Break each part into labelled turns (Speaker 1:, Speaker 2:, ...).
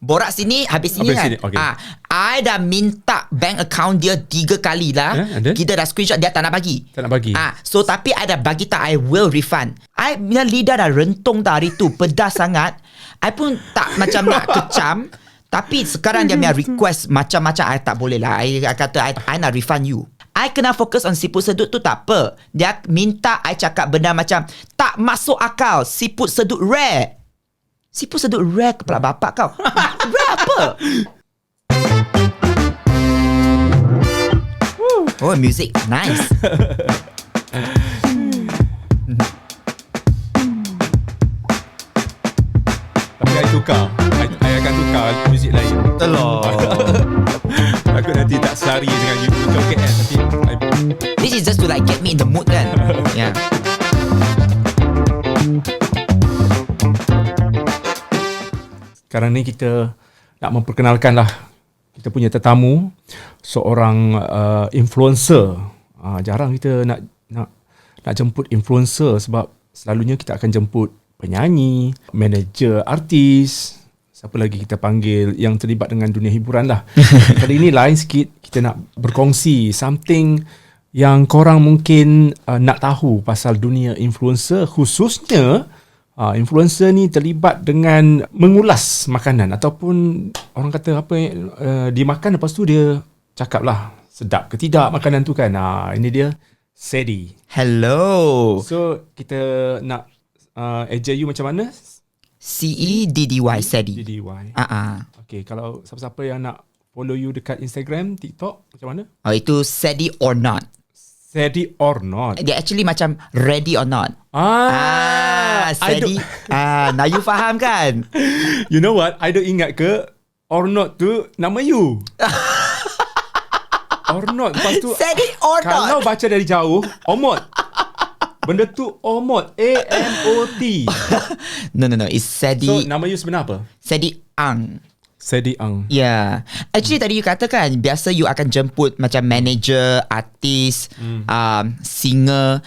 Speaker 1: borak sini, habis sini kan.
Speaker 2: Okay.
Speaker 1: I dah minta bank account dia 3 kali lah. Kita dah screenshot, dia tak nak bagi. So tapi I dah bagi tak, I will refund. I punya lidah dah rentung tak hari tu, pedas sangat. I pun tak macam nak kecam. Tapi sekarang dia punya request macam-macam, I tak boleh lah. I kata I nak refund you. I kena fokus on siput sedut tu tak apa. Dia minta I cakap benda macam tak masuk akal. Siput sedut rare. Siput sedut rare kepala bapak kau. Rare apa? Oh, music nice.
Speaker 2: Tapi I tukar. I akan tukar muzik lain.
Speaker 1: Telur.
Speaker 2: Aku nanti tak selari dengan YouTube joget kan. Tapi
Speaker 1: this is just to like get me in the mood kan. Yeah.
Speaker 2: Sekarang ni kita nak memperkenalkan lah kita punya tetamu, seorang influencer. Jarang kita nak jemput influencer sebab selalunya kita akan jemput penyanyi, manager artis, siapa lagi kita panggil yang terlibat dengan dunia hiburan lah. Kali ini lain sikit, kita nak berkongsi something yang korang mungkin nak tahu pasal dunia influencer, khususnya influencer ni terlibat dengan mengulas makanan ataupun orang kata apa dia makan lepas tu dia cakap lah sedap ke tidak makanan tu kan. Ini dia Sadie.
Speaker 1: Hello.
Speaker 2: So kita nak eja you macam mana?
Speaker 1: CEDDY Sadie.
Speaker 2: DDY. Okay, kalau siapa-siapa yang nak follow you dekat Instagram, TikTok, macam mana?
Speaker 1: Itu Sadie or Not.
Speaker 2: Sadie or Not.
Speaker 1: Dia actually macam Ready or Not. Sadie. Now you faham kan?
Speaker 2: You know what? I don't ingat ke or not tu nama you. Or not. Lepas tu
Speaker 1: Sadie or Not.
Speaker 2: Kalau baca dari jauh, Omot. Benda tu Omot. AMOT.
Speaker 1: No. It's Sadie.
Speaker 2: So nama you sebenar apa?
Speaker 1: Sadie Ang.
Speaker 2: Sadie Ang.
Speaker 1: Yeah. Actually tadi you katakan biasa you akan jemput macam manager, artis, singer.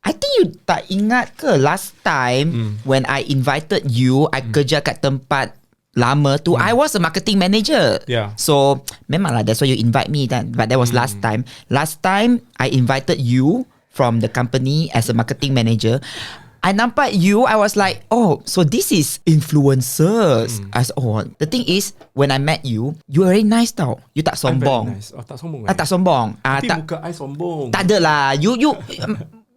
Speaker 1: I think you tak ingat ke last time when I invited you, I kerja kat tempat lama tu, I was a marketing manager.
Speaker 2: Yeah.
Speaker 1: So memanglah that's why you invite me then. But that was last time. Last time I invited you from the company as a marketing manager. I nampak you, I was like, oh, so this is influencers. The thing is, when I met you, you very nice tau. You tak sombong.
Speaker 2: Nice. Tak sombong.
Speaker 1: Tak sombong.
Speaker 2: Tapi muka I sombong.
Speaker 1: Tak adalah. You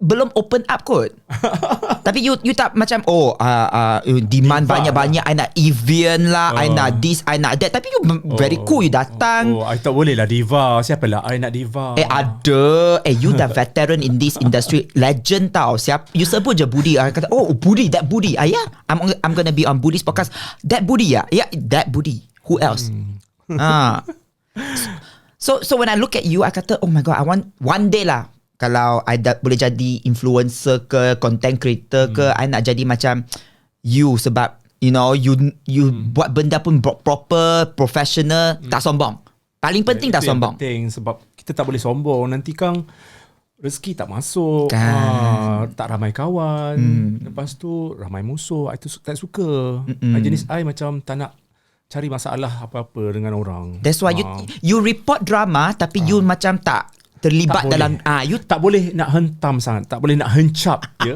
Speaker 1: belum open up kot. Tapi you tak macam demand diva banyak-banyak lah. I nak Evian lah, I nak this, I nak that. Tapi you very cool. You datang.
Speaker 2: I tak boleh lah diva. Siapalah I nak diva.
Speaker 1: Ada. You dah veteran in this industry. Legend tau. You sebut je Budi. I kata Budi, that Budi. Yeah, I'm gonna be on Budi's podcast. That Budi ya. Yeah, that Budi. Who else? So when I look at you, I kata, oh my god, I want one day lah, kalau I boleh jadi influencer ke, content creator ke, I nak jadi macam you. Sebab you know, you buat benda pun proper, professional, tak sombong. Paling penting tak sombong.
Speaker 2: Penting sebab kita tak boleh sombong. Nanti kan rezeki tak masuk
Speaker 1: kan.
Speaker 2: Tak ramai kawan. Lepas tu ramai musuh. I tu tak suka. Jenis I macam tak nak cari masalah apa-apa dengan orang.
Speaker 1: That's why you report drama, tapi you macam tak terlibat tak dalam you
Speaker 2: tak boleh nak hentam sangat, tak boleh nak hencap ya.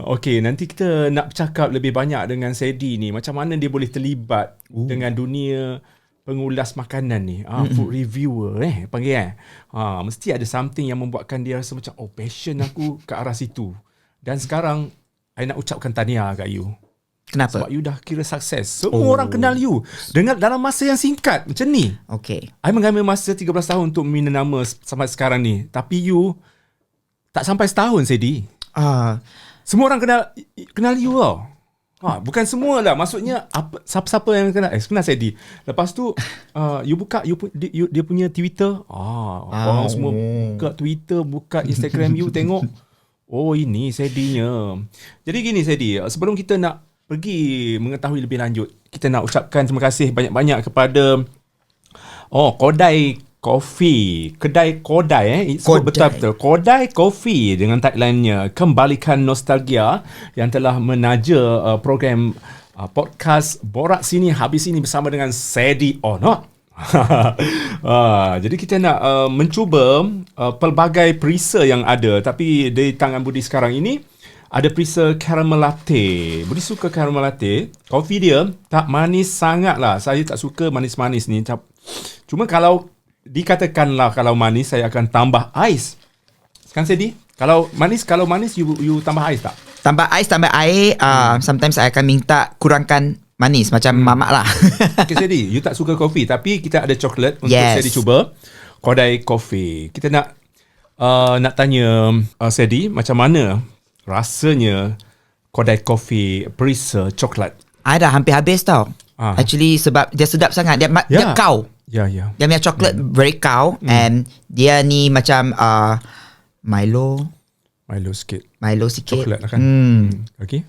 Speaker 2: Okay, nanti kita nak bercakap lebih banyak dengan Sadie ni, macam mana dia boleh terlibat dengan dunia pengulas makanan ni, food reviewer panggil mesti ada something yang membuatkan dia rasa macam passion aku ke arah situ. Dan sekarang I nak ucapkan tahniah kat you.
Speaker 1: Kenapa?
Speaker 2: Sebab you dah kira sukses. Semua orang kenal you dengan dalam masa yang singkat macam ni.
Speaker 1: Okay.
Speaker 2: I mengambil masa 13 tahun untuk membina nama sampai sekarang ni. Tapi you tak sampai setahun, Sadie. Semua orang kenal you tau. Bukan semua lah. Maksudnya siapa-siapa yang kenal Sadie. Lepas tu you buka dia punya Twitter. Orang semua buka Twitter, buka Instagram you, tengok. Oh, ini Sadie-nya. Jadi gini Sadie, sebelum kita nak pergi mengetahui lebih lanjut, kita nak ucapkan terima kasih banyak-banyak kepada Kodai Coffee. Kedai Kodai betul-betul Kodai Coffee dengan tagline-nya Kembalikan Nostalgia, yang telah menaja program podcast Borak Sini Habis Sini bersama dengan Sedi or Not. Jadi kita nak mencuba pelbagai perisa yang ada, tapi di tangan Budi sekarang ini ada perisa caramel latte. Budi suka caramel latte. Kopi dia tak manis sangat lah. Saya tak suka manis-manis ni. Cuma kalau dikatakanlah kalau manis, saya akan tambah ais. Kan Sedi? Kalau manis you tambah ais tak?
Speaker 1: Tambah ais, tambah air. Sometimes saya akan minta kurangkan manis macam mamak lah.
Speaker 2: Okay, Sedi, you tak suka kopi, tapi kita ada coklat untuk Sedi cuba. Kodai Coffee. Kita nak tanya Sedi, macam mana rasanya Kodai Coffee perisa coklat?
Speaker 1: I dah hampir habis tau. Actually sebab dia sedap sangat. Dia kau. Dia punya coklat very kau. And dia ni macam Milo sikit.
Speaker 2: Coklat lah kan. Okay.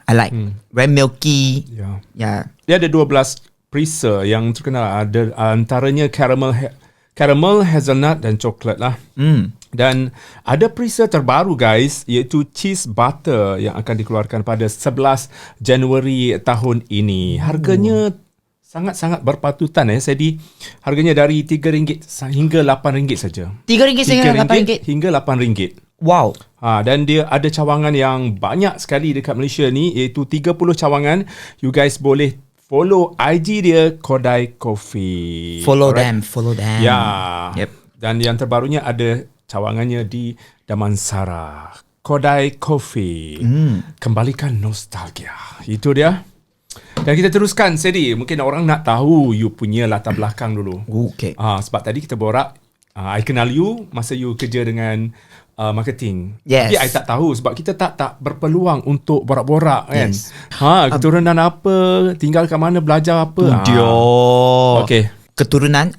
Speaker 1: I like very milky.
Speaker 2: Yeah. Dia ada 12 perisa yang terkenal. Ada antaranya caramel, hazelnut dan coklat lah. Dan ada perisa terbaru guys, iaitu cheese butter yang akan dikeluarkan pada 11 Januari tahun ini. Harganya sangat-sangat berpatutan Sedi. Harganya dari RM3 hingga RM8 saja.
Speaker 1: RM3
Speaker 2: hingga RM8.
Speaker 1: Wow.
Speaker 2: Dan dia ada cawangan yang banyak sekali dekat Malaysia ni, iaitu 30 cawangan. You guys boleh follow IG dia, Kodai Coffee.
Speaker 1: Follow them.
Speaker 2: Ya. Yep. Dan yang terbarunya ada cawangannya di Damansara. Kodai Coffee. Kembalikan nostalgia. Itu dia. Dan kita teruskan Sedi. Mungkin orang nak tahu you punya latar belakang dulu.
Speaker 1: Okay.
Speaker 2: Sebab tadi kita borak, I kenal you masa you kerja dengan marketing.
Speaker 1: Yes.
Speaker 2: Tapi I tak tahu sebab kita tak berpeluang untuk borak-borak kan.
Speaker 1: Yes.
Speaker 2: Keturunan apa, tinggal kat mana, belajar apa. Okay.
Speaker 1: Keturunan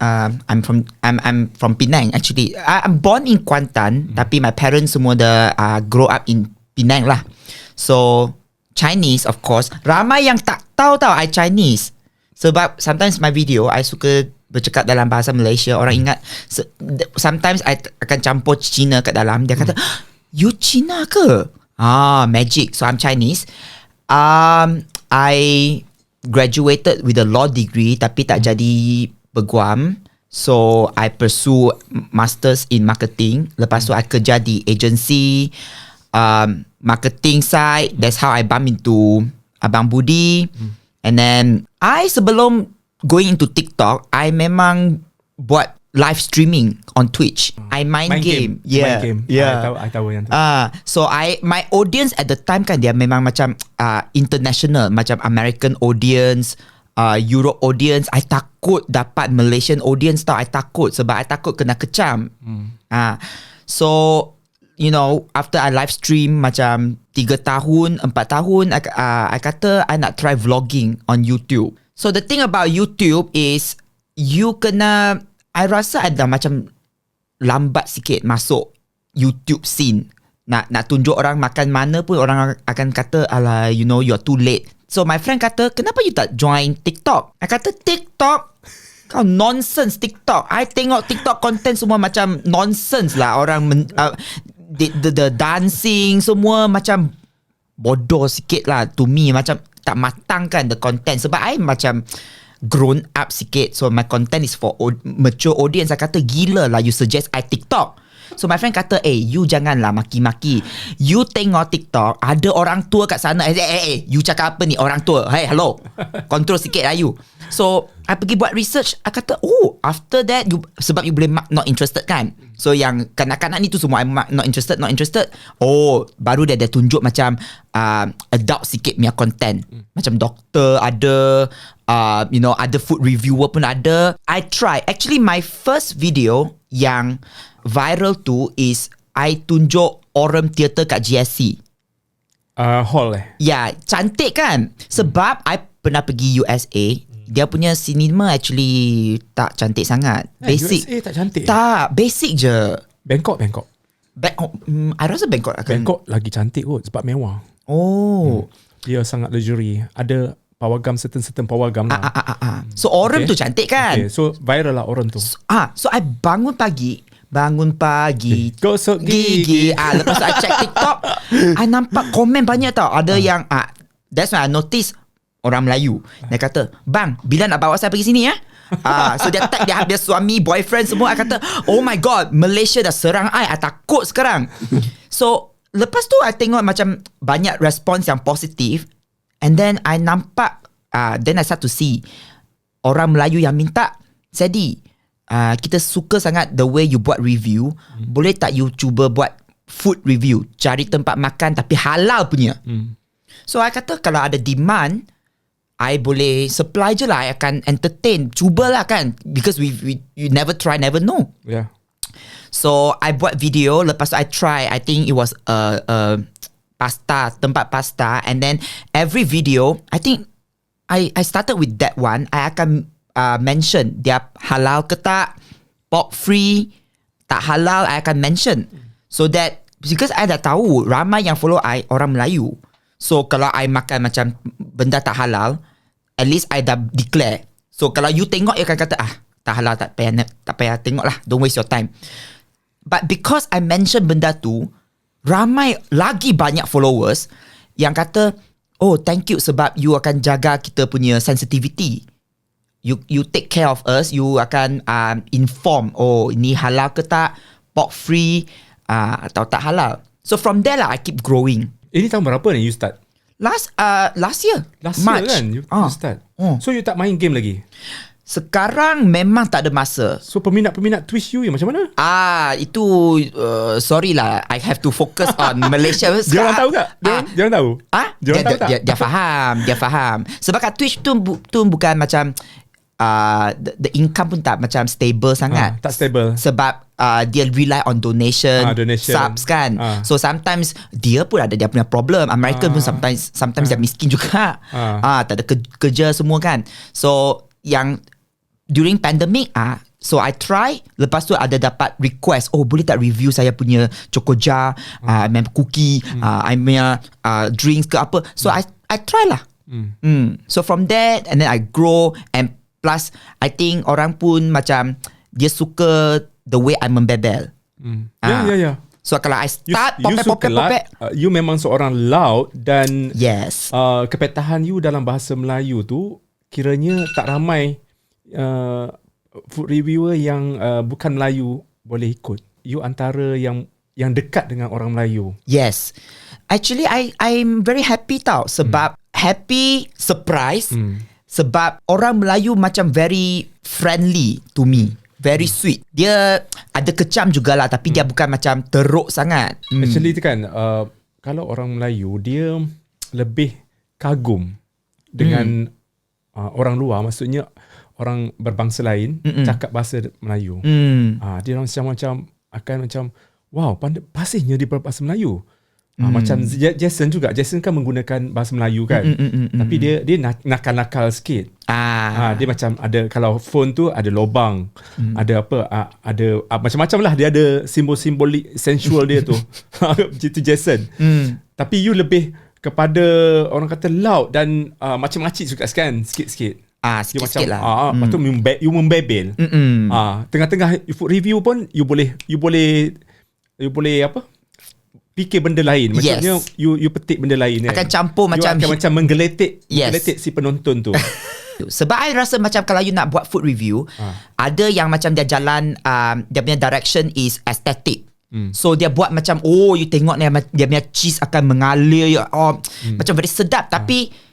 Speaker 1: I'm from Penang actually. I'm born in Kuantan, tapi my parents semua dah grow up in Penang lah. So Chinese of course. Ramai yang tak tahu I Chinese. Sebab sometimes my video I suka bercakap dalam bahasa Malaysia. Orang ingat sometimes I akan campur Cina kat dalam. Dia kata, you Cina ke? Magic. So I'm Chinese. I graduated with a law degree tapi tak jadi peguam. So I pursue masters in marketing. Lepas tu I kerja di agency marketing side. That's how I bump into Abang Budi. And then I sebelum going into TikTok, I memang buat live streaming on Twitch. I main game. Yeah.
Speaker 2: I tahu yang tu.
Speaker 1: So my audience at the time kan dia memang macam international, macam American audience, Europe audience. I takut dapat Malaysian audience tau. I takut sebab I takut kena kecam. So you know, after I live stream macam 3 tahun, 4 tahun, I kata I nak try vlogging on YouTube. So the thing about YouTube is you kena, I rasa ada macam lambat sikit masuk YouTube scene. Nak tunjuk orang makan mana pun orang akan kata, alah, you know, you're too late. So my friend kata, kenapa you tak join TikTok? I kata, TikTok? Kau nonsense TikTok. I tengok TikTok content semua macam nonsense lah. Orang the dancing semua macam bodoh sikit lah to me. Macam tak matang kan the content. Sebab I macam grown up sikit. So my content is for mature audience. I kata gila lah you suggest I TikTok. So my friend kata, you janganlah maki-maki. You tengok TikTok, ada orang tua kat sana. You cakap apa ni orang tua? Hey, hello. Control sikit lah you. So I pergi buat research. I kata, after that sebab you boleh mark not interested kan. So yang kanak-kanak ni tu semua I mark not interested. Baru dia tunjuk macam adult sikit punya content. Macam doktor ada, you know, ada food reviewer pun ada. I try. Actually my first video yang viral tu is I tunjuk Aurum Theatre kat GSC.
Speaker 2: Hall
Speaker 1: Ya, cantik kan? Sebab I pernah pergi USA. Dia punya cinema actually tak cantik sangat. Basic.
Speaker 2: USA tak cantik?
Speaker 1: Tak, basic je.
Speaker 2: Bangkok.
Speaker 1: I rasa Bangkok akan.
Speaker 2: Bangkok lagi cantik kot sebab mewah. Dia sangat luxury. Ada pawagam, certain pawagam lah.
Speaker 1: So Aurum tu cantik kan?
Speaker 2: So viral lah Aurum tu.
Speaker 1: So I bangun pagi,
Speaker 2: gosok gigi.
Speaker 1: Lepas tu I check TikTok, I nampak komen banyak tau. Ada yang That's when I notice orang Melayu. Dia kata, bang, bila nak bawa saya pergi sini ya? So dia tag dia suami, boyfriend semua. I kata, oh my god, Malaysia dah serang I takut sekarang. So lepas tu I tengok macam banyak respons yang positif. And then I nampak, then I start to see orang Melayu yang minta, Sedi, kita suka sangat the way you buat review. Boleh tak you cuba buat food review, cari tempat makan tapi halal punya. So I kata kalau ada demand, I boleh supply je lah. I akan entertain. Cubalah kan. Because you never try, never know.
Speaker 2: Yeah.
Speaker 1: So I buat video. Lepas tu I try. I think it was pasta, tempat pasta. And then every video, I think I started with that one. I akan mention dia halal ke tak, pork free, tak halal, I akan mention. So that, because I dah tahu ramai yang follow I orang Melayu. So kalau I makan macam benda tak halal, at least I dah declare. So kalau you tengok, you akan kata, tak halal, tak payah tengok lah, don't waste your time. But because I mention benda tu, ramai lagi banyak followers yang kata, oh thank you sebab you akan jaga kita punya sensitivity. You take care of us, you akan inform, oh ini halal ke tak, pork free atau tak halal. So from there lah I keep growing.
Speaker 2: Ini tahun berapa ni you start?
Speaker 1: Last year.
Speaker 2: Last
Speaker 1: March.
Speaker 2: year kan you start. So you tak main game lagi?
Speaker 1: Sekarang memang tak ada masa.
Speaker 2: So peminat Twitch you macam mana?
Speaker 1: Itu sorry lah, I have to focus on Malaysia.
Speaker 2: Dia orang tahu tak? Dia orang tahu?
Speaker 1: Dia faham. Sebab kat Twitch tu bukan macam the income pun tak macam stable sangat.
Speaker 2: Tak stable.
Speaker 1: Sebab dia rely on donation, subs kan. So sometimes dia pun ada dia punya problem. American pun sometimes dia miskin juga. Tak ada kerja semua kan. So yang during pandemic so I try. Lepas tu ada dapat request, oh boleh tak review saya punya chocoja, cookie, I punya drinks ke apa. So I try lah. So from there, and then I grow. And plus I think orang pun macam dia suka the way I membebel.
Speaker 2: Yeah.
Speaker 1: So kalau I start popek,
Speaker 2: you memang seorang loud. Dan
Speaker 1: yes,
Speaker 2: kepetahan you dalam bahasa Melayu tu kiranya tak ramai food reviewer yang bukan Melayu boleh ikut. You antara yang dekat dengan orang Melayu.
Speaker 1: Yes, actually I'm very happy tau. Sebab happy, surprise. Sebab orang Melayu macam very friendly to me. Very sweet. Dia ada kecam jugalah, tapi dia bukan macam teruk sangat.
Speaker 2: Actually tu kan, kalau orang Melayu, dia lebih kagum dengan orang luar. Maksudnya orang berbangsa lain cakap bahasa Melayu. Dia macam akan macam, wow, pasihnya dia berbahasa Melayu. Macam Jason juga. Jason kan menggunakan bahasa Melayu kan. Tapi dia nakal-nakal sikit. Dia macam ada, kalau phone tu ada lobang, ada apa, ada macam-macam lah. Dia ada simbol-simbol sensual dia tu. Itu Jason. Tapi you lebih kepada orang kata loud dan macam makcik juga kan, sikit-sikit.
Speaker 1: Sikit-sikit lah.
Speaker 2: Lepas tu you membebel. Tengah-tengah food review pun you boleh apa, fikir benda lain. Maksudnya you petik benda lain.
Speaker 1: Akan campur
Speaker 2: you
Speaker 1: macam
Speaker 2: macam menggeletik si penonton tu.
Speaker 1: Sebab I rasa macam kalau you nak buat food review, ada yang macam dia jalan, dia punya direction is aesthetic. So dia buat macam, oh you tengok ni dia punya cheese akan mengalir, macam very sedap. Tapi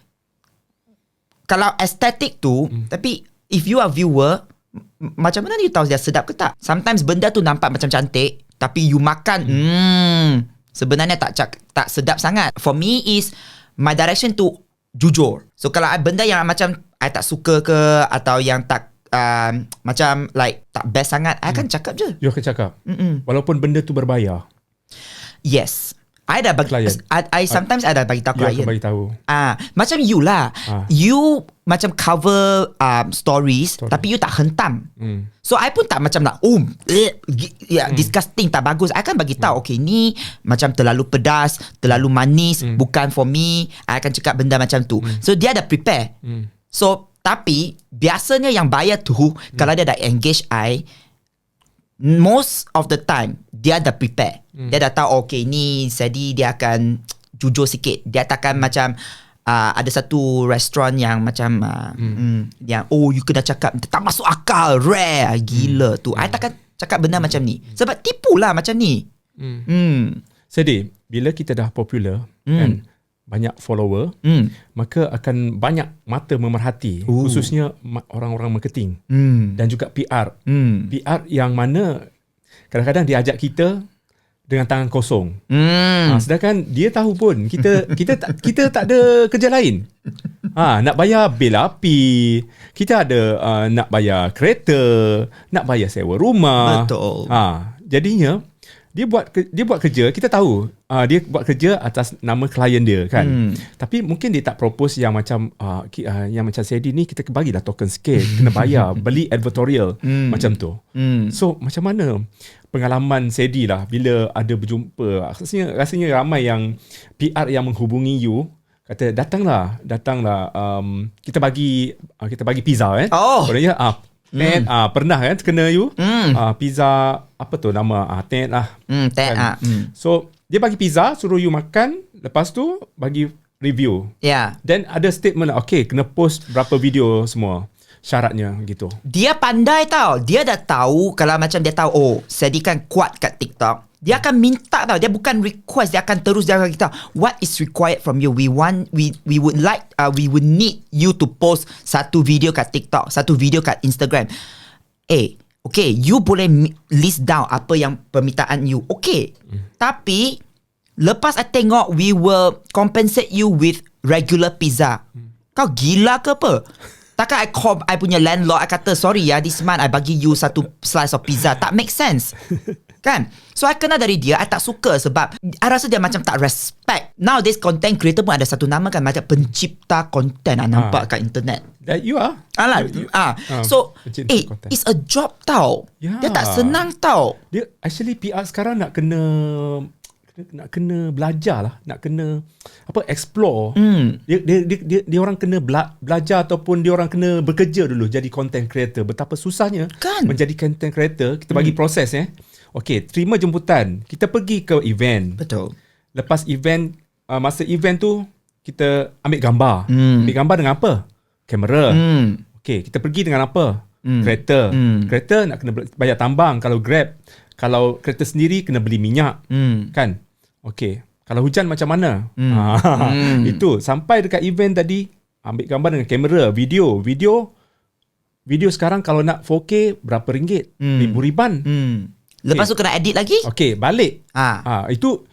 Speaker 1: kalau aesthetic tu, tapi if you are viewer, macam mana you tahu dia sedap ke tak? Sometimes benda tu nampak macam cantik, tapi you makan, sebenarnya tak sedap sangat. For me is my direction tu jujur. So kalau benda yang macam I tak suka ke, atau yang tak macam like tak best sangat, I akan cakap je.
Speaker 2: You akan cakap. Walaupun benda tu berbayar.
Speaker 1: Yes. I dah bagi sometimes I dah bagi tahu client. Macam you lah. You macam cover stories, tapi you tak hentam. So I pun tak macam nak disgusting, tak bagus. I akan bagi tahu, okay ni macam terlalu pedas, terlalu manis, bukan for me. I akan cakap benda macam tu. So dia dah prepare. So tapi biasanya yang bayar tu, kalau dia dah engage I, most of the time dia dah prepare. Dia dah tahu, okay ni Sedi dia akan jujur sikit. Dia takkan macam ada satu restoran yang macam yang you kena cakap tak masuk akal, rare, gila tu. I takkan cakap benda macam ni sebab tipu lah macam ni.
Speaker 2: Sedih bila kita dah popular kan, banyak follower, maka akan banyak mata memerhati, khususnya orang-orang marketing dan juga PR. PR yang mana kadang-kadang dia ajak kita dengan tangan kosong. Sedangkan dia tahu pun kita tak ada kerja lain. Nak bayar bil api, kita ada nak bayar kereta, nak bayar sewa rumah.
Speaker 1: Betul.
Speaker 2: Jadinya dia buat kerja, kita tahu dia buat kerja atas nama klien dia kan. Tapi mungkin dia tak propose yang macam yang macam Sadie ni, kita bagilah token sikit, kena bayar, beli advertorial macam tu. So macam mana pengalaman Sadie lah bila ada berjumpa? Rasanya ramai yang PR yang menghubungi you, kata datanglah kita bagi pizza Kononnya pernah kan kena you pizza apa tu nama Ted lah. So dia bagi pizza, suruh you makan, lepas tu bagi review. Then ada statement kena post berapa video semua, syaratnya gitu.
Speaker 1: Dia pandai tau. Dia dah tahu, kalau macam dia tahu Sadie kan kuat kat TikTok, dia akan minta tau. Dia bukan request, dia akan terus jaga kita. What is required from you? We would need you to post satu video kat TikTok, satu video kat Instagram. Okay, you boleh list down apa yang permintaan you. Okay. Tapi lepas I tengok, we will compensate you with regular pizza. Kau gila ke apa? Takkan I call I punya landlord, I kata sorry this month I bagi you satu slice of pizza. Tak make sense. Kan? So I kenal dari dia, I tak suka sebab I rasa dia macam tak respect. Nowadays content creator pun ada satu nama kan, macam pencipta content. Nampak kat internet.
Speaker 2: That you are.
Speaker 1: So it's a job tau. Dia tak senang tau.
Speaker 2: Dia actually PR sekarang nak kena belajar lah, nak kena explore. Dia orang kena belajar ataupun dia orang kena bekerja dulu jadi content creator. Betapa susahnya kan menjadi content creator. Kita bagi proses Okay, terima jemputan, kita pergi ke event.
Speaker 1: Betul.
Speaker 2: Lepas event, masa event tu kita ambil gambar. Ambil gambar dengan apa? Kamera. Okay, kita pergi dengan apa? Kereta. Kereta nak kena bayar tambang. Kalau Grab, kalau kereta sendiri kena beli minyak. Kan? Okay, kalau hujan macam mana? Itu sampai dekat event tadi, ambil gambar dengan kamera. Video sekarang kalau nak 4K berapa ringgit? Ribu-riban.
Speaker 1: Lepas tu kena edit lagi.
Speaker 2: Okay, balik. Itu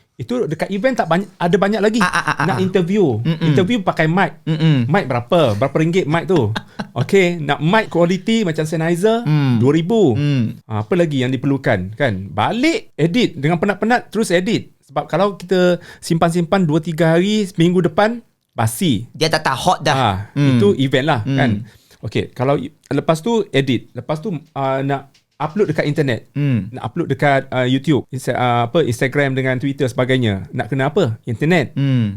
Speaker 2: dekat event tak banyak, ada banyak lagi. Nak interview. Interview pakai mic. Mic berapa ringgit mic tu? Okay, nak mic quality macam Sennheiser 2,000. Apa lagi yang diperlukan kan? Balik edit dengan penat-penat, terus edit. Sebab kalau kita simpan 2-3 hari, seminggu depan basi.
Speaker 1: Dia tak hot dah.
Speaker 2: Itu event lah kan. Okay, kalau lepas tu edit, lepas tu nak upload dekat internet, nak upload dekat YouTube, Instagram dengan Twitter sebagainya. Nak kena apa? Internet.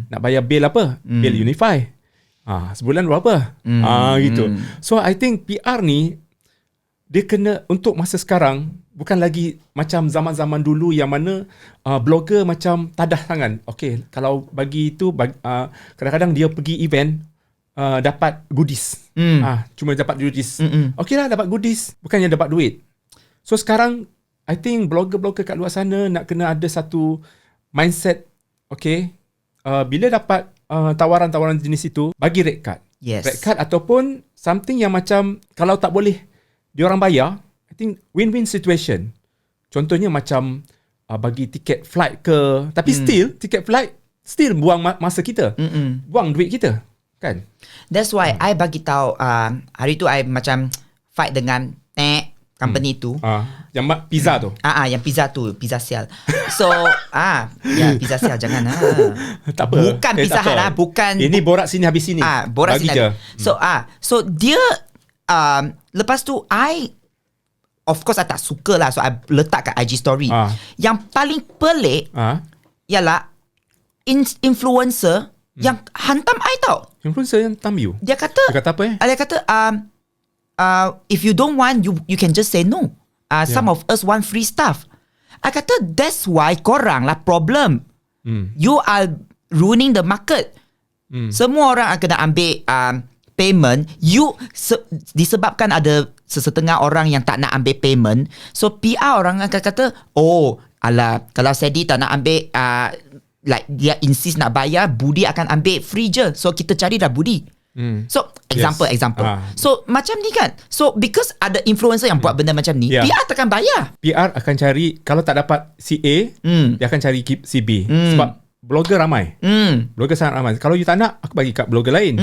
Speaker 2: Nak bayar bil apa? Bil Unify. Sebulan berapa? Gitu. So I think PR ni dia kena, untuk masa sekarang, bukan lagi macam zaman-zaman dulu yang mana blogger macam tadah tangan. Okay, kalau bagi itu kadang-kadang dia pergi event dapat goodies. Cuma dapat goodies. Okay lah, dapat goodies, bukannya dapat duit. So sekarang I think blogger-blogger kat luar sana nak kena ada satu mindset. Okay, bila dapat tawaran-tawaran jenis itu, bagi red card. Red card ataupun something yang macam kalau tak boleh diorang bayar, I think win-win situation. Contohnya macam bagi tiket flight ke, tapi still tiket flight still buang masa kita, buang duit kita kan.
Speaker 1: That's why I bagi tahu hari tu I macam fight dengan company tu.
Speaker 2: Yang pizza tu.
Speaker 1: Yang pizza tu, pizza sial. So, pizza sial jangan.
Speaker 2: Tak apa.
Speaker 1: Bukan Pizza Hut bukan.
Speaker 2: Ini borak sini habis sini.
Speaker 1: Borak
Speaker 2: bagi
Speaker 1: sini.
Speaker 2: Je.
Speaker 1: So dia lepas tu of course I tak suka lah, so I letak kat IG story. Yang paling pelik ialah influencer yang hantam I tau.
Speaker 2: Influencer yang hantam you?
Speaker 1: Dia kata
Speaker 2: apa
Speaker 1: Dia kata if you don't want, you can just say no. Some of us want free stuff. I kata that's why korang lah problem. You are ruining the market. Semua orang akan kena ambil payment. Disebabkan ada sesetengah orang yang tak nak ambil payment, so PR orang akan kata, oh alah, kalau Sadie tak nak ambil like dia insist nak bayar, Budi akan ambil free je, so kita cari dah Budi. So example. So macam ni kan. So because ada influencer yang buat benda macam ni, PR takkan bayar.
Speaker 2: PR akan cari, kalau tak dapat si A, dia akan cari si B. Sebab blogger ramai. Blogger sangat ramai. Kalau you tak nak, aku bagi kat blogger lain.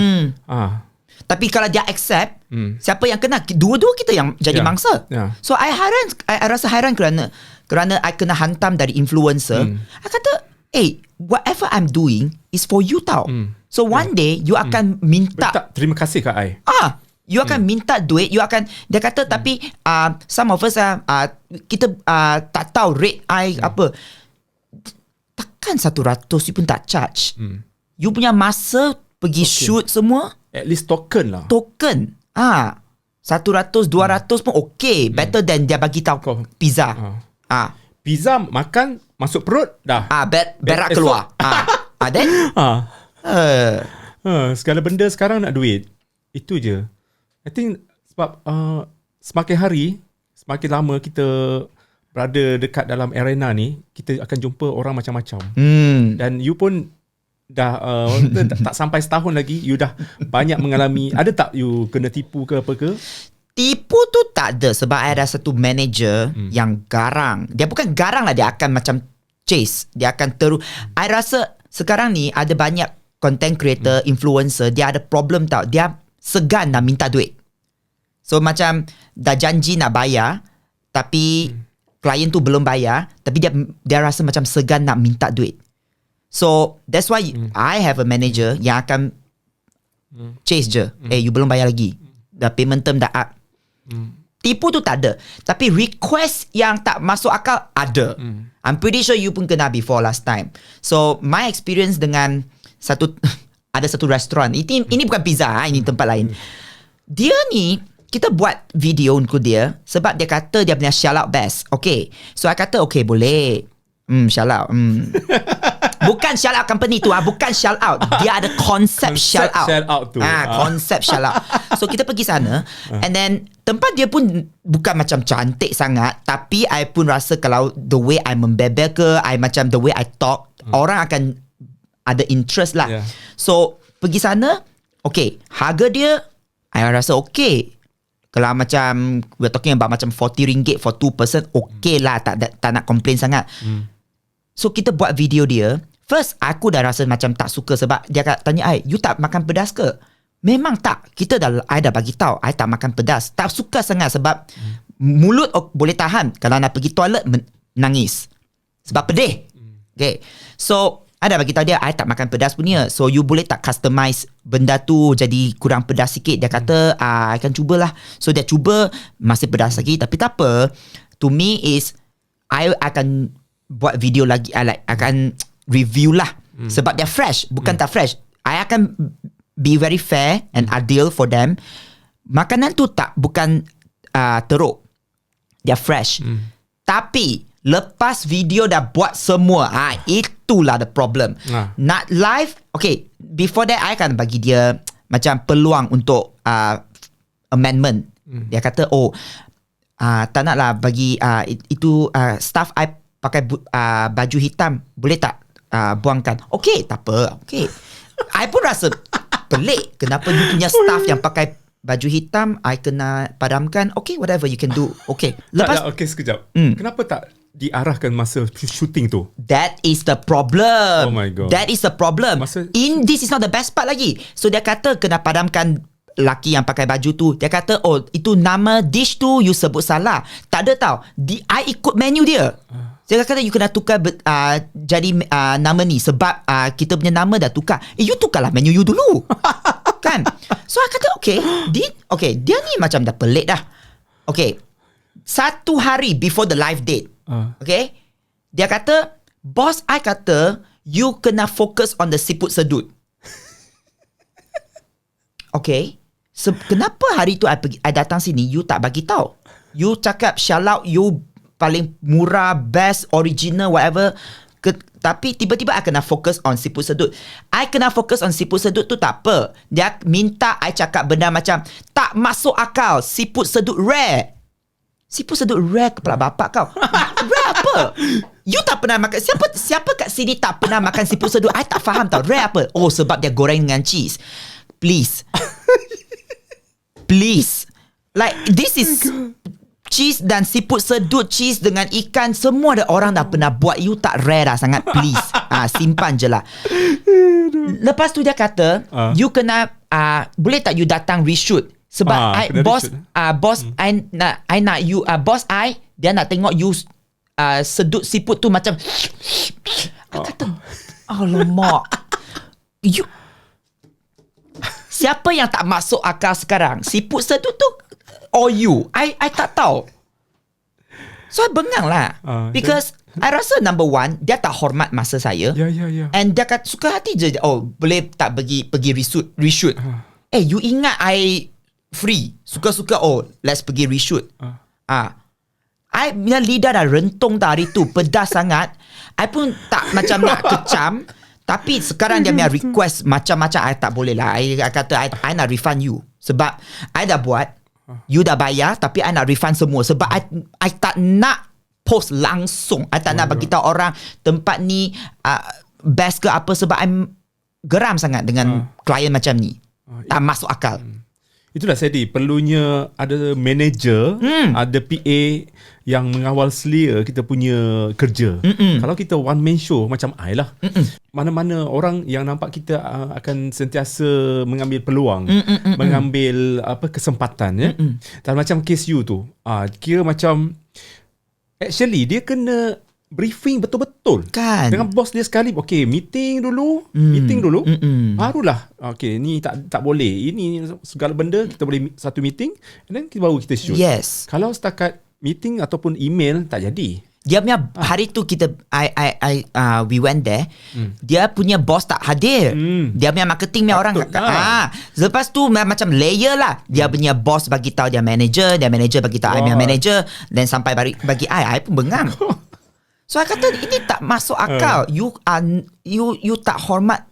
Speaker 1: Tapi kalau dia accept, siapa yang kena? Dua-dua kita yang jadi mangsa. So I rasa hairan kerana I kena hantam dari influencer. I kata, whatever I'm doing is for you tau. So one day you akan minta
Speaker 2: terima kasih kat I.
Speaker 1: You akan minta duit, you akan, dia kata tapi some of us kita tak tahu rate I apa. Takkan 100 you pun tak charge. You punya masa pergi shoot semua,
Speaker 2: at least token lah.
Speaker 1: Token 100, 200 pun okay. Better than dia bagi tahu pizza.
Speaker 2: Pizza makan masuk perut dah.
Speaker 1: Berak keluar. Then
Speaker 2: segala benda sekarang nak duit. Itu je. I think sebab semakin hari, semakin lama kita berada dekat dalam arena ni, kita akan jumpa orang macam-macam. Dan you pun dah tak sampai setahun lagi, you dah banyak mengalami. Ada tak you kena tipu ke apa ke?
Speaker 1: Tipu tu tak ada, sebab ada satu manager yang garang. Dia bukan garang lah, dia akan macam chase. Dia akan I rasa sekarang ni ada banyak content creator, influencer, dia ada problem tau. Dia segan nak minta duit. So macam dah janji nak bayar, tapi klien tu belum bayar, tapi dia rasa macam segan nak minta duit. So that's why I have a manager yang akan chase je. You belum bayar lagi, dah payment term dah up. Tipu tu tak ada, tapi request yang tak masuk akal ada. I'm pretty sure you pun kena before last time. So my experience dengan ada satu restoran, ini bukan pizza, ini tempat lain. Dia ni, kita buat video untuk dia sebab dia kata dia punya shout out best. Okay, so I kata okay boleh. Shout out. Bukan shout out company tu, bukan shout out. Dia ada konsep shout out. Konsep shout out. So kita pergi sana, and then tempat dia pun bukan macam cantik sangat, tapi I pun rasa kalau the way I membebel ke, I macam the way I talk, orang akan ada interest lah. So pergi sana, okay, harga dia I rasa okay. Kalau macam we're talking about macam RM40 for 2 person, okay lah, tak nak complain sangat. So kita buat video dia. First aku dah rasa macam tak suka sebab dia tanya I, you tak makan pedas ke? Memang tak. I dah bagi tahu I tak makan pedas. Tak suka sangat sebab mulut boleh tahan, kalau nak pergi toilet nangis sebab pedih. Okay, so I dah bagi tahu dia I tak makan pedas punya. So you boleh tak customize benda tu jadi kurang pedas sikit? Dia kata I akan cubalah. So dia cuba, masih pedas lagi, tapi tak apa. To me is I akan buat video lagi, I akan review lah. Sebab dia fresh, bukan tak fresh. I akan be very fair and adil for them. Makanan tu bukan teruk, dia fresh. Tapi lepas video dah buat semua, itulah the problem. Nak live, okay, before that I akan bagi dia macam peluang untuk amendment. Dia kata tak nak lah bagi itu staff I pakai baju hitam, boleh tak buangkan? Okay, tak apa. Okay, I pun rasa pelik, kenapa you punya staff yang pakai baju hitam I kena padamkan? Okay, whatever you can do. Okay, lepas
Speaker 2: okay, sekejap. Kenapa tak diarahkan masa shooting tu?
Speaker 1: That is the problem.
Speaker 2: Oh my god,
Speaker 1: that is the problem. This is not the best part lagi. So dia kata kena padamkan laki yang pakai baju tu. Dia kata itu nama dish tu you sebut salah. Tak ada tau, I ikut menu dia. Dia kata you kena tukar jadi nama ni sebab kita punya nama dah tukar. You tukarlah menu you dulu. Kan? So I kata okay, dia ni macam dah pelik dah. Okay, 1 hari before the live date, okay, dia kata boss I kata you kena fokus on the siput sedut. Okay, kenapa hari tu I datang sini you tak bagi tahu? You cakap shout out you paling murah, best, original, whatever. Tapi tiba-tiba I kena fokus on siput sedut. I kena fokus on siput sedut tu tak apa. Dia minta I cakap benda macam tak masuk akal. Siput sedut rare. Siput sedut rare kepala bapak kau. Rare apa? You tak pernah makan. Siapa kat sini tak pernah makan siput sedut? I tak faham tau. Rare apa? Oh, sebab dia goreng dengan cheese. Please. Please. Like, this is cheese dan siput sedut, cheese dengan ikan, semua ada orang dah pernah buat. You tak rare dah sangat. Please. Simpan je lah. Lepas tu dia kata, you kena, boleh tak you datang reshoot? Sebab bos I nak you, bos I, dia nak tengok you sedut siput tu macam I kata, alamak. You, siapa yang tak masuk akal sekarang? Siput sedut tu or you? I tak tahu. So I bengang lah. Because I rasa number one, dia tak hormat masa saya.
Speaker 2: Ya.
Speaker 1: And dia kata suka hati je. Oh, boleh tak pergi reshoot. You ingat I free? Suka-suka, let's pergi reshoot. I punya lidah dah rentung dah hari tu. Pedas sangat. I pun tak macam nak kecam. Tapi sekarang dia punya request macam-macam. I tak boleh lah. I kata I nak refund you. Sebab I dah buat, you dah bayar, tapi I nak refund semua. Sebab I tak nak post langsung. I tak nak bagi tahu orang tempat ni best ke apa. Sebab I geram sangat dengan klien macam ni. Tak masuk akal.
Speaker 2: Itulah Sedi, perlunya ada manager, ada PA yang mengawal selia kita punya kerja. Kalau kita one man show macam I lah, mana-mana orang yang nampak kita akan sentiasa mengambil peluang, mengambil kesempatan ya. Dan macam case you tu, kira macam actually dia kena briefing betul-betul
Speaker 1: kan
Speaker 2: dengan bos dia sekali. Okay, meeting dulu, barulah okay, ni tak boleh, ini segala benda kita boleh satu meeting and then baru kita shoot.
Speaker 1: Yes.
Speaker 2: Kalau setakat meeting ataupun email tak jadi.
Speaker 1: Dia punya hari tu kita we went there. Dia punya bos tak hadir. Dia punya marketing punya orang. Lepas tu macam layer lah. Dia punya bos bagi tahu dia manager bagi tahu I punya manager, dan sampai bagi I pun bengang. So I kata ini tak masuk akal. You tak hormat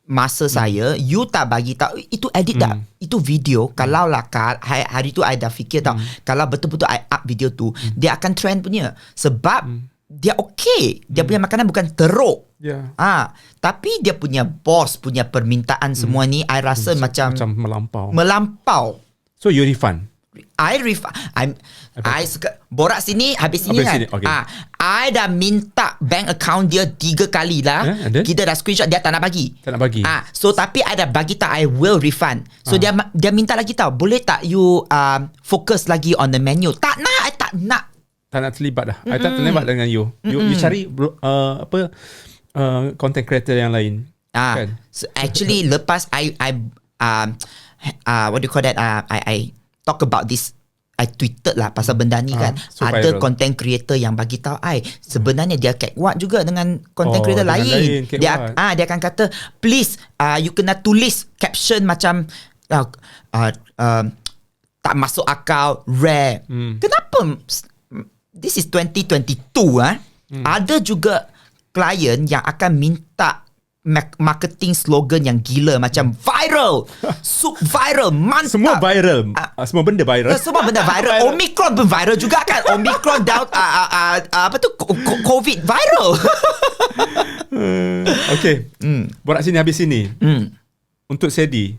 Speaker 1: masa saya. You tak bagi tahu. Itu edit tak? Itu video. Kalau lah hari tu I dah fikir tau, kalau betul-betul I up video tu, dia akan trend punya. Sebab dia okay. Dia punya makanan bukan teruk. Tapi dia punya bos punya permintaan semua ni, I rasa macam melampau.
Speaker 2: So you refund?
Speaker 1: I borak sini habis sini kan.
Speaker 2: Okay.
Speaker 1: I dah minta bank account dia 3 kali lah. Kita dah screenshot, dia tak nak bagi. So tapi I dah bagi tak I will refund. So dia minta lagi tau, boleh tak you fokus lagi on the menu? Tak nak, I tak nak.
Speaker 2: Tak nak terlibat dah. I tak terlibat dengan you. You cari content creator yang lain. Kan?
Speaker 1: So actually lepas I what do you call that? I talk about this. I tweeted lah pasal benda ni kan.
Speaker 2: So
Speaker 1: ada
Speaker 2: viral.
Speaker 1: content creator yang bagi tahu I sebenarnya dia catwalk juga dengan content creator lain. Dia akan kata, please you kena tulis caption macam tak masuk akal, rare. Kenapa? This is 2022 Ada juga klien yang akan minta marketing slogan yang gila macam viral, soup viral, mantap.
Speaker 2: Semua viral. Semua benda viral.
Speaker 1: Semua benda viral. Omicron pun viral juga kan. Omicron COVID viral. Okay.
Speaker 2: Borak sini habis sini. Untuk Sedi,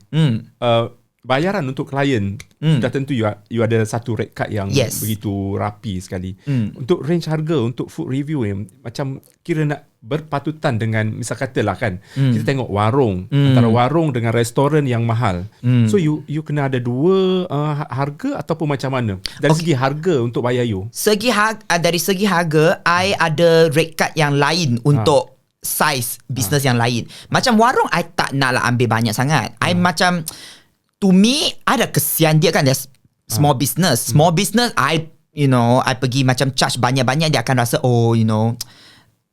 Speaker 2: bayaran untuk klien sudah tentu you ada satu rate card yang begitu rapi sekali. Untuk range harga untuk food review yang macam kira nak berpatutan dengan, misal katalah kan, kita tengok warung, antara warung dengan restoran yang mahal. So you kena ada dua harga ataupun macam mana? Dari segi harga untuk bayar you.
Speaker 1: Dari segi harga, I ada rate card yang lain untuk size business yang lain. Macam warung, I tak nak lah ambil banyak sangat. I macam, to me, ada kesian dia kan. Dia small business. Small business, I pergi macam charge banyak-banyak, dia akan rasa,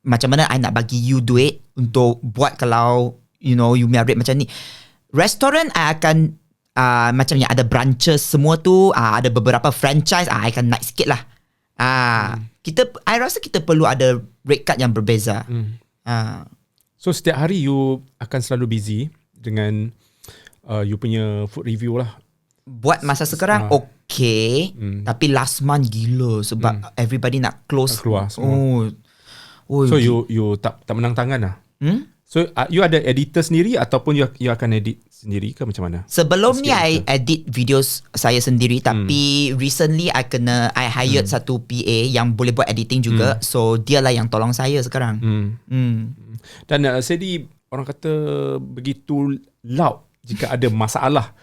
Speaker 1: macam mana I nak bagi you duit untuk buat kalau, you punya rate macam ni. Restoran, I akan, macam yang ada branches semua tu, ada beberapa franchise, I akan naik sikit lah. I rasa kita perlu ada rate card yang berbeza.
Speaker 2: So setiap hari you akan selalu busy dengan you punya food review lah.
Speaker 1: Buat masa sekarang okay, tapi last month gila sebab everybody nak close.
Speaker 2: Keluar semua. So you tak menang tangan lah. So you ada editor sendiri ataupun you akan edit sendiri ke macam mana?
Speaker 1: Sebelum ni I edit videos saya sendiri, tapi recently I hired satu PA yang boleh buat editing juga. So dia lah yang tolong saya sekarang.
Speaker 2: Dan Sedi, orang kata begitu loud jika ada masalah.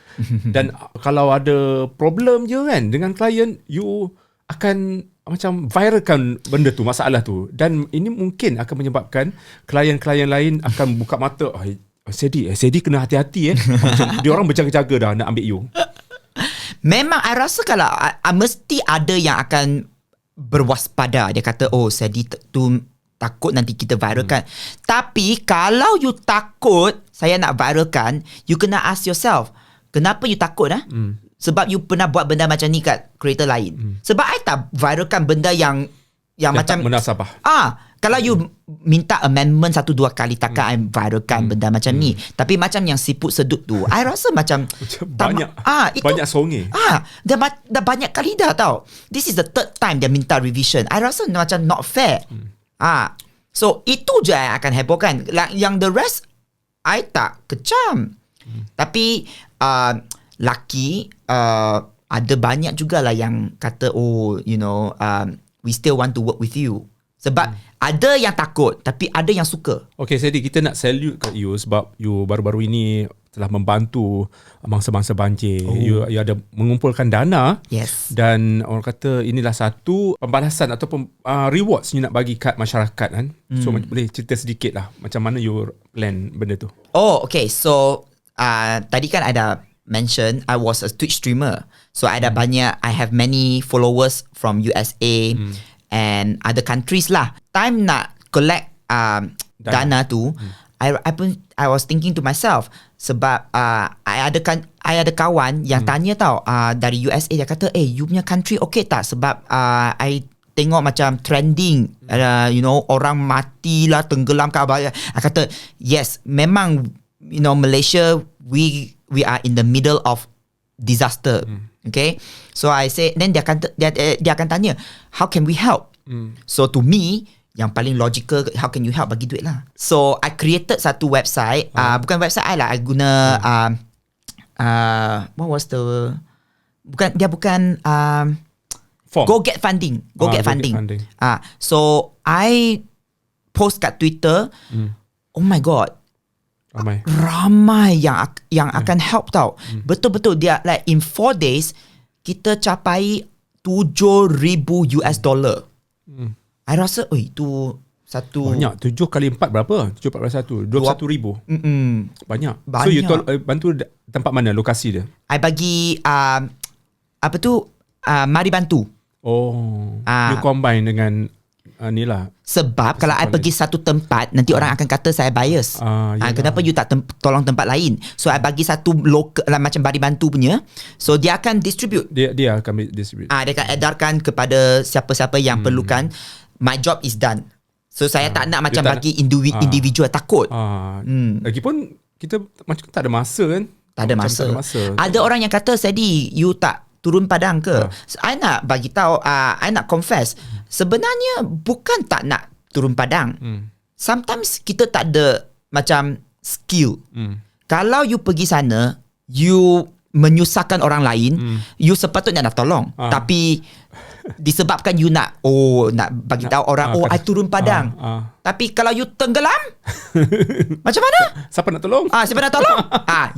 Speaker 2: Dan kalau ada problem je kan dengan klien, you akan macam viralkan benda tu, masalah tu. Dan ini mungkin akan menyebabkan klien-klien lain akan buka mata, Sedi kena hati-hati macam dia orang berjaga-jaga dah nak ambil you.
Speaker 1: Memang I rasa kalau mesti ada yang akan berwaspada. Dia kata Sedi tu takut nanti kita viralkan. Tapi kalau you takut saya nak viralkan, you kena ask yourself, kenapa you takut Sebab you pernah buat benda macam ni kat creator lain. Sebab I tak viralkan benda yang macam
Speaker 2: tak munasabah.
Speaker 1: Kalau you minta amendment 1-2 kali, takkan I viralkan benda macam ni. Tapi macam yang siput sedut tu, I rasa macam
Speaker 2: banyak songe.
Speaker 1: Dah banyak kali dah tau. This is the third time dia minta revision. I rasa macam not fair. So itu je yang akan hebohkan. Yang the rest I tak kecam. Tapi lucky ada banyak jugalah yang kata we still want to work with you. Sebab ada yang takut, tapi ada yang suka.
Speaker 2: Okay, Sedi, kita nak salute kat you sebab you baru-baru ini telah membantu mangsa-mangsa banjir. You ada mengumpulkan dana.
Speaker 1: Yes.
Speaker 2: Dan orang kata inilah satu pembalasan ataupun rewards you nak bagi kat masyarakat kan. So boleh cerita sedikit lah macam mana you plan benda tu.
Speaker 1: Okay. So tadi kan ada mention I was a Twitch streamer. So I have many followers from USA and other countries lah. Time nak collect dana tu, I was thinking to myself, sebab I ada kawan yang tanya tau, dari USA. Dia kata, you punya country okay tak? Sebab I tengok macam trending, orang mati lah, tenggelam ke apa. I kata yes, memang Malaysia we are in the middle of disaster. Okay, so I say, then dia akan tanya, how can we help? So to me, yang paling logical, how can you help, bagi duit lah. So I created satu website. Bukan website I lah, I guna what was the bukan Go Get Funding. Get Funding. So I post kat Twitter. Oh my god, ramai yang akan help tau. Betul-betul dia like in 4 days kita capai $7,000. I rasa itu satu
Speaker 2: banyak. 7 kali 4 berapa? 7 + 1 21,000. Banyak. So you bantu tempat mana, lokasi dia?
Speaker 1: I bagi mari bantu.
Speaker 2: You combine dengan ni lah.
Speaker 1: Sebab kalau I pergi satu tempat, nanti orang akan kata saya bias. Kenapa you tak tolong tempat lain? So I bagi satu lokal lah, macam bari bantu punya. So dia akan distribute.
Speaker 2: Dia akan distribute.
Speaker 1: Dia akan edarkan kepada siapa-siapa yang perlukan. My job is done. So saya tak nak macam bagi individual, takut.
Speaker 2: Lagipun kita macam tak ada masa kan?
Speaker 1: Tak ada masa. Ada orang yang kata, Sedi, you tak turun padang ke? I nak bagi tahu, I nak confess. Sebenarnya bukan tak nak turun padang. Sometimes kita tak ada macam skill. Kalau you pergi sana, you menyusahkan orang lain, you sepatutnya nak tolong. Tapi disebabkan you nak bagi tahu orang, I turun padang. Tapi kalau you tenggelam, macam mana?
Speaker 2: Siapa nak tolong?
Speaker 1: Siapa nak tolong?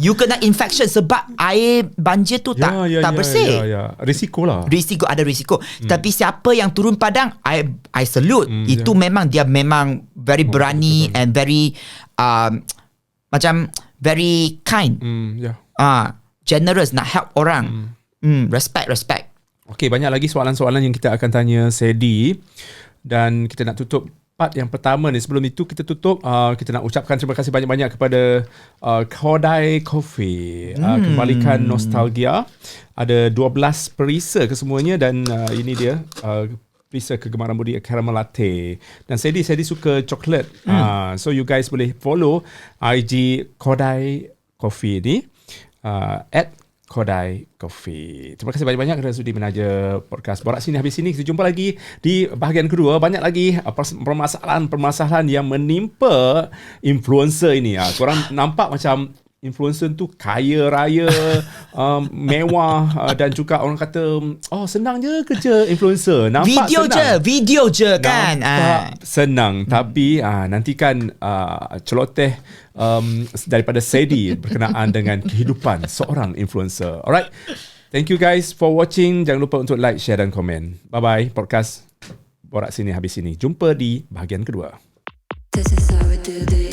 Speaker 1: You kena infection sebab air banjir tu tak bersih.
Speaker 2: Risiko lah.
Speaker 1: Ada risiko. Tapi siapa yang turun padang, I salute. Itu memang dia memang very berani and very macam very kind. Generous, nak help orang. Respect.
Speaker 2: Okey, banyak lagi soalan-soalan yang kita akan tanya Sedi, dan kita nak tutup part yang pertama ni. Sebelum itu kita tutup, kita nak ucapkan terima kasih banyak-banyak kepada Kodai Coffee. Kembalikan nostalgia. Ada 12 perisa kesemuanya, dan ini dia officer kegemaran Budi caramel latte. Dan Sedi suka coklat. So you guys boleh follow IG Kodai Coffee ni at Kodai Coffee. Terima kasih banyak-banyak kerana sudi menaja podcast Borak Sini Habis Sini. Kita jumpa lagi di bahagian kedua. Banyak lagi permasalahan yang menimpa influencer ini. Korang nampak macam influencer tu kaya raya, mewah, dan juga orang kata senang je kerja influencer. Nampak
Speaker 1: video je kan.
Speaker 2: Nampak senang. Tapi nantikan celoteh daripada Sedi berkenaan dengan kehidupan seorang influencer. Alright. Thank you guys for watching. Jangan lupa untuk like, share dan komen. Bye-bye. Podcast Borak Sini Habis Sini. Jumpa di bahagian kedua. This is how we do this.